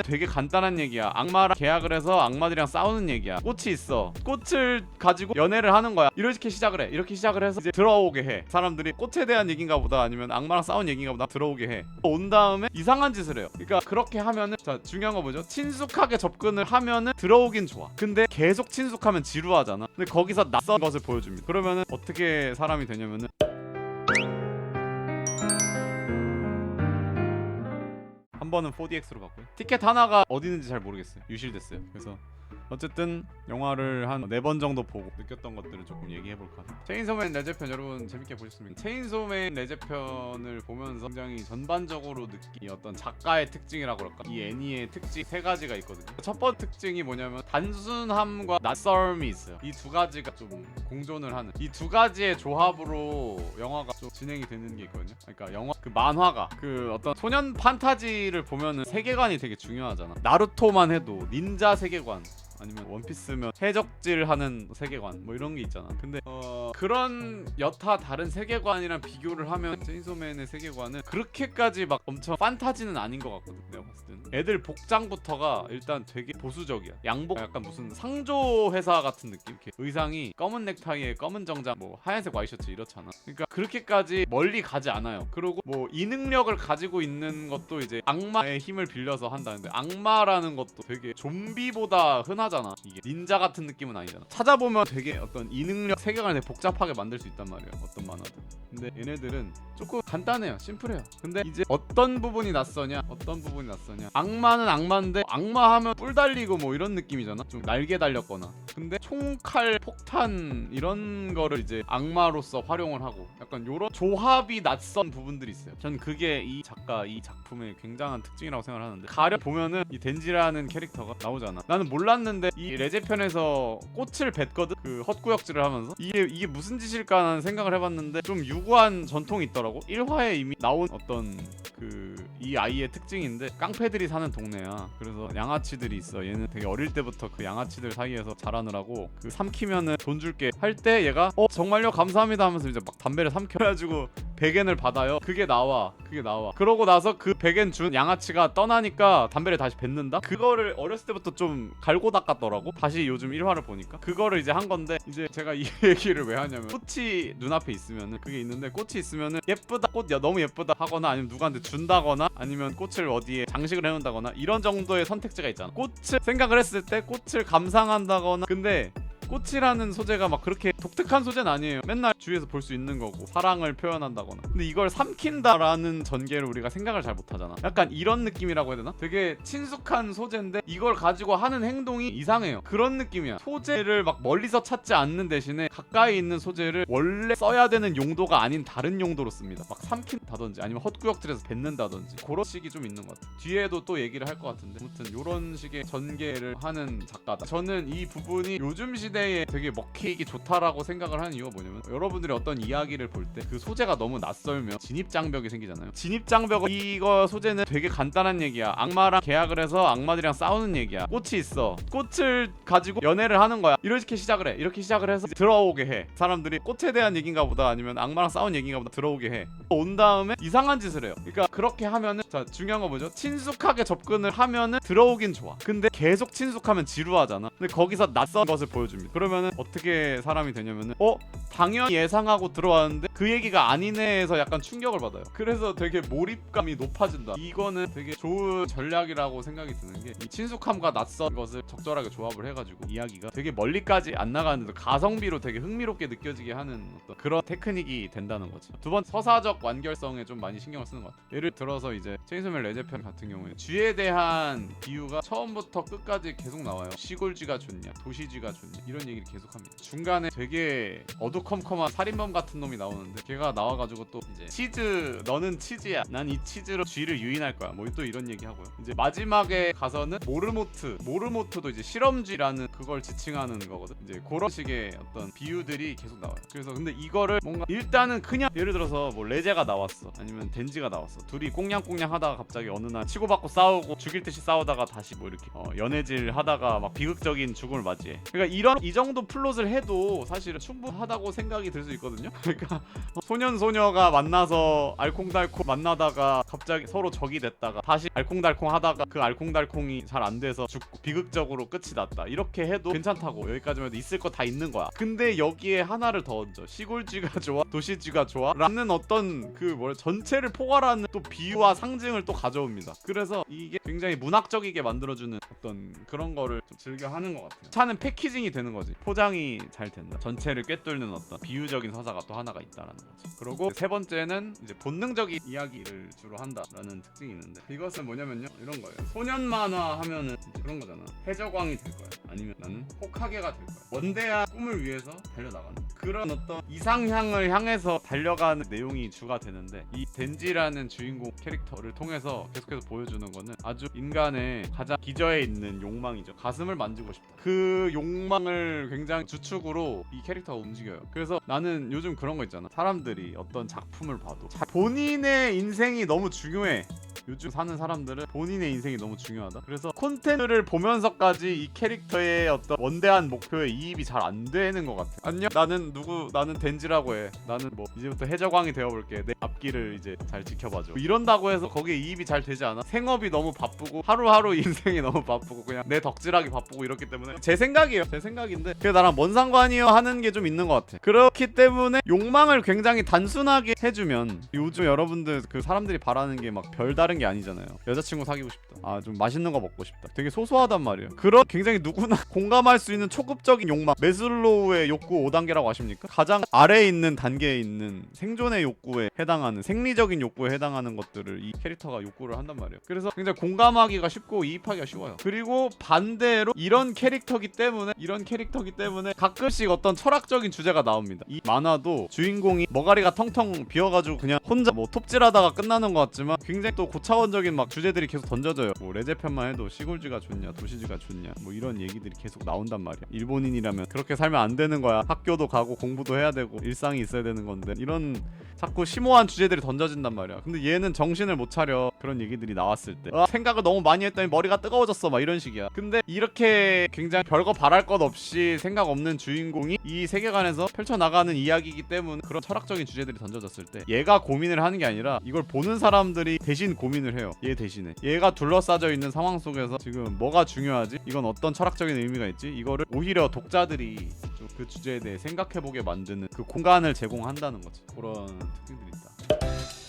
되게 간단한 얘기야. 악마랑 계약을 해서 악마들이랑 싸우는 얘기야. 꽃이 있어. 꽃을 가지고 연애를 하는 거야. 이렇게 시작을 해. 이렇게 시작을 해서 이제 들어오게 해. 사람들이 꽃에 대한 얘기인가 보다 아니면 악마랑 싸운 얘기인가 보다 들어오게 해. 온 다음에 이상한 짓을 해요. 그러니까 그렇게 하면은 자 중요한 거 뭐죠? 친숙하게 접근을 하면은 들어오긴 좋아. 근데 계속 친숙하면 지루하잖아. 근데 거기서 낯선 것을 보여줍니다. 그러면은 어떻게 사람이 되냐면은 한 번은 4DX로 갔고요. 티켓 하나가 어디 있는지 잘 모르겠어요. 유실됐어요. 그래서 어쨌든 영화를 한 4번 정도 보고 느꼈던 것들을 조금 얘기해볼까 합니다. 체인소맨 레제편 여러분 재밌게 보셨습니까? 체인소맨 레제편을 보면서 굉장히 전반적으로 느낀 어떤 작가의 특징이라고 그럴까? 이 애니의 특징 3가지가 있거든요. 첫 번째 특징이 뭐냐면 단순함과 낯설음이 있어요. 이 2가지가 좀 공존을 하는 이 2가지의 조합으로 영화가 좀 진행이 되는 게 있거든요. 그러니까 영화 그 만화가 그 어떤 소년 판타지를 보면은 세계관이 되게 중요하잖아. 나루토만 해도 닌자 세계관 아니면 원피스면 해적질하는 세계관 뭐 이런 게 있잖아. 근데 그런 여타 다른 세계관이랑 비교를 하면 체인소맨의 세계관은 그렇게까지 막 엄청 판타지는 아닌 것 같거든. 내가 봤을 때는 애들 복장부터가 일단 되게 보수적이야. 양복 약간 무슨 상조 회사 같은 느낌. 이렇게 의상이 검은 넥타이에 검은 정장 뭐 하얀색 와이셔츠 이렇잖아. 그러니까 그렇게까지 멀리 가지 않아요. 그리고 뭐 이 능력을 가지고 있는 것도 이제 악마의 힘을 빌려서 한다는데 악마라는 것도 되게 좀비보다 흔하잖아. 이게 닌자 같은 느낌은 아니잖아. 찾아보면 되게 어떤 이 능력 세계관을 되게 복잡하게 만들 수 있단 말이에요. 어떤 만화들. 근데 얘네들은 조금 간단해요. 심플해요. 근데 이제 어떤 부분이 낯서냐? 악마는 악마인데 악마 하면 뿔 달리고 뭐 이런 느낌이잖아. 좀 날개 달렸거나. 근데 총칼, 폭탄 이런 거를 이제 악마로서 활용을 하고 약간 요런 조합이 낯선 부분들이 있어요. 전 그게 이 작가, 이 작품의 굉장한 특징이라고 생각을 하는데 가려 보면은 이 덴지라는 캐릭터가 나오잖아. 나는 몰랐는데 이 레제편에서 꽃을 뱉거든? 그 헛구역질을 하면서 이게 무슨 짓일까 하는 생각을 해봤는데 좀 유구한 전통이 있더라고. 1화에 이미 나온 어떤 이 아이의 특징인데 깡패들이 사는 동네야. 그래서 양아치들이 있어. 얘는 되게 어릴 때부터 그 양아치들 사이에서 자라느라고 그 삼키면은 돈 줄게 할 때 얘가 정말요 감사합니다 하면서 이제 막 담배를 삼켜가지고 100엔을 받아요. 그게 나와. 그러고 나서 그 100엔 준 양아치가 떠나니까 담배를 다시 뱉는다? 그거를 어렸을 때부터 좀 갈고 닦았더라고. 다시 요즘 1화를 보니까 그거를 이제 한 건데 이제 제가 이 얘기를 왜 하냐면 꽃이 눈앞에 있으면은 그게 있는데 꽃이 있으면은 예쁘다 꽃 너무 예쁘다 하거나 아니면 누구한테 준다거나 아니면 꽃을 어디에 장식을 해놓는다거나 이런 정도의 선택지가 있잖아. 꽃을 생각을 했을 때 꽃을 감상한다거나 근데 꽃이라는 소재가 막 그렇게 독특한 소재는 아니에요. 맨날 주위에서 볼 수 있는 거고 사랑을 표현한다거나. 근데 이걸 삼킨다라는 전개를 우리가 생각을 잘 못하잖아. 약간 이런 느낌이라고 해야 되나? 되게 친숙한 소재인데 이걸 가지고 하는 행동이 이상해요. 그런 느낌이야. 소재를 막 멀리서 찾지 않는 대신에 가까이 있는 소재를 원래 써야 되는 용도가 아닌 다른 용도로 씁니다. 막 삼킨다든지 아니면 헛구역질해서 뱉는다든지 그런 식이 좀 있는 것 같아. 뒤에도 또 얘기를 할 것 같은데 아무튼 이런 식의 전개를 하는 작가다. 저는 이 부분이 요즘 시대에 되게 먹히기 좋다라고 생각을 하는 이유가 뭐냐면 여러분들이 어떤 이야기를 볼 때 그 소재가 너무 낯설면 진입장벽이 생기잖아요. 진입장벽은 이거 소재는 되게 간단한 얘기야. 악마랑 계약을 해서 악마들이랑 싸우는 얘기야. 꽃이 있어. 꽃을 가지고 연애를 하는 거야. 이렇게 시작을 해. 이렇게 시작을 해서 들어오게 해. 사람들이 꽃에 대한 얘기인가 보다 아니면 악마랑 싸운 얘기인가 보다 들어오게 해. 온 다음에 이상한 짓을 해요. 그러니까 그렇게 하면은 자 중요한 거 뭐죠? 친숙하게 접근을 하면은 들어오긴 좋아. 근데 계속 친숙하면 지루하잖아. 근데 거기서 낯선 것을 보여줍니다. 그러면은 어떻게 사람이 되냐면은 당연히 예상하고 들어왔는데 그 얘기가 아니네 해서 약간 충격을 받아요. 그래서 되게 몰입감이 높아진다. 이거는 되게 좋은 전략이라고 생각이 드는 게 이 친숙함과 낯선 것을 적절하게 조합을 해가지고 이야기가 되게 멀리까지 안 나가는데도 가성비로 되게 흥미롭게 느껴지게 하는 어떤 그런 테크닉이 된다는 거죠. 두 번 서사적 완결성에 좀 많이 신경을 쓰는 것 같아요. 예를 들어서 이제 체인소맨 레제편 같은 경우에 쥐에 대한 비유가 처음부터 끝까지 계속 나와요. 시골쥐가 좋냐 도시쥐가 좋냐 이런 얘기를 계속합니다. 중간에 되게 어두컴컴한 살인범 같은 놈이 나오는데 걔가 나와가지고 또 이제 치즈 너는 치즈야 난 이 치즈로 쥐를 유인할 거야 뭐 또 이런 얘기 하고요. 이제 마지막에 가서는 모르모트도 이제 실험쥐라는 그걸 지칭하는 거거든. 이제 그런 식의 어떤 비유들이 계속 나와요. 그래서 근데 이거를 뭔가 일단은 그냥 예를 들어서 뭐 레제가 나왔어 아니면 덴지가 나왔어. 둘이 꽁냥꽁냥 하다가 갑자기 어느 날 치고받고 싸우고 죽일 듯이 싸우다가 다시 뭐 이렇게 연애질 하다가 막 비극적인 죽음을 맞이해. 그러니까 이 정도 플롯을 해도 사실 사실은 충분하다고 생각이 들 수 있거든요. 그러니까 소년 소녀가 만나서 알콩달콩 만나다가 갑자기 서로 적이 됐다가 다시 알콩달콩 하다가 그 알콩달콩이 잘 안 돼서 죽고 비극적으로 끝이 났다, 이렇게 해도 괜찮다고. 여기까지만 해도 있을 거 다 있는 거야. 근데 여기에 하나를 더 얹어. 시골쥐가 좋아? 도시쥐가 좋아? 라는 어떤 그 전체를 포괄하는 또 비유와 상징을 또 가져옵니다. 그래서 이게 굉장히 문학적이게 만들어주는 어떤 그런 거를 좀 즐겨 하는 것 같아요. 차는 패키징이 되는 거지. 포장이 잘 된다. 전체를 꿰뚫는 어떤 비유적인 서사가 또 하나가 있다라는 거지. 그리고 세 번째는 이제 본능적인 이야기를 주로 한다라는 특징이 있는데, 이것은 뭐냐면요, 이런 거예요. 소년 만화 하면은 이제 그런 거잖아. 해적왕이 될 거야. 아니면 나는 호카게가 될 거야. 원대한 꿈을 위해서 달려나가는 그런 어떤 이상향을 향해서 달려가는 내용이 주가 되는데, 이 덴지라는 주인공 캐릭터를 통해서 계속해서 보여주는 거는 아주 인간의 가장 기저에 있는 욕망이죠. 가슴을 만지고 싶다. 그 욕망을 굉장히 주축으로 이 캐릭터가 움직여요. 그래서 나는 요즘 그런 거 있잖아. 사람들이 어떤 작품을 봐도 본인의 인생이 너무 중요해. 요즘 사는 사람들은 본인의 인생이 너무 중요하다. 그래서 콘텐츠를 보면서까지 이 캐릭터의 어떤 원대한 목표에 이입이 잘 안 되는 것 같아. 안녕, 나는 덴지라고 해. 나는 뭐 이제부터 해적왕이 되어볼게. 내 앞길을 이제 잘 지켜봐줘. 뭐 이런다고 해서 거기에 이입이 잘 되지 않아. 생업이 너무 바쁘고 하루하루 인생이 너무 바쁘고 그냥 내 덕질하기 바쁘고 이렇기 때문에, 제 생각이에요. 제 생각인데 그게 나랑 뭔 상관이요 하는 게 좀 있는 것 같아. 그렇기 때문에 욕망을 굉장히 단순하게 해주면, 요즘 여러분들 그 사람들이 바라는 게 막 별다른 게 아니잖아요. 여자친구 사귀고 싶다. 아, 좀 맛있는 거 먹고 싶다. 되게 소소하단 말이에요. 그런 굉장히 누구나 공감할 수 있는 초급적인 욕망, 메슬로우의 욕구 5단계라고 아십니까? 가장 아래에 있는 단계에 있는 생존의 욕구에 해당하는, 생리적인 욕구에 해당하는 것들을 이 캐릭터가 욕구를 한단 말이에요. 그래서 굉장히 공감하기가 쉽고 이입하기가 쉬워요. 그리고 반대로 이런 캐릭터기 때문에 가끔씩 어떤 철학적인 주제가 나옵니다. 이 만화도 주인공이 머가리가 텅텅 비어가지고 그냥 혼자 뭐 톱질하다가 끝나는 것 같지만 굉장히 또 고차원적인 막 주제들이 계속 던져져요. 뭐 레제편만 해도 시골쥐가 좋냐 도시쥐가 좋냐 뭐 이런 얘기들이 계속 나온단 말이야. 일본인이라면 그렇게 살면 안 되는 거야. 학교도 가고 공부도 해야 되고 일상이 있어야 되는 건데, 이런 자꾸 심오한 주제들이 던져진단 말이야. 근데 얘는 정신을 못 차려. 그런 얘기들이 나왔을 때 생각을 너무 많이 했더니 머리가 뜨거워졌어 막 이런 식이야. 근데 이렇게 굉장히 별거 바랄 것 없이 생각 없는 주인공이 이 세계관에서 펼쳐나가는 이야기이기 때문에 그런 철학적인 주제들이 던져졌을 때 얘가 고민을 하는 게 아니라 이걸 보는 사람들이 대신 고민을 해요. 얘 대신에. 얘가 둘러싸져 있는 상황 속에서 지금 뭐가 중요하지? 이건 어떤 철학적인 의미가 있지? 이거를 오히려 독자들이 좀 그 주제에 대해 생각해보게 만드는 그 공간을 제공한다는 거지. 그런 특징들이 있다.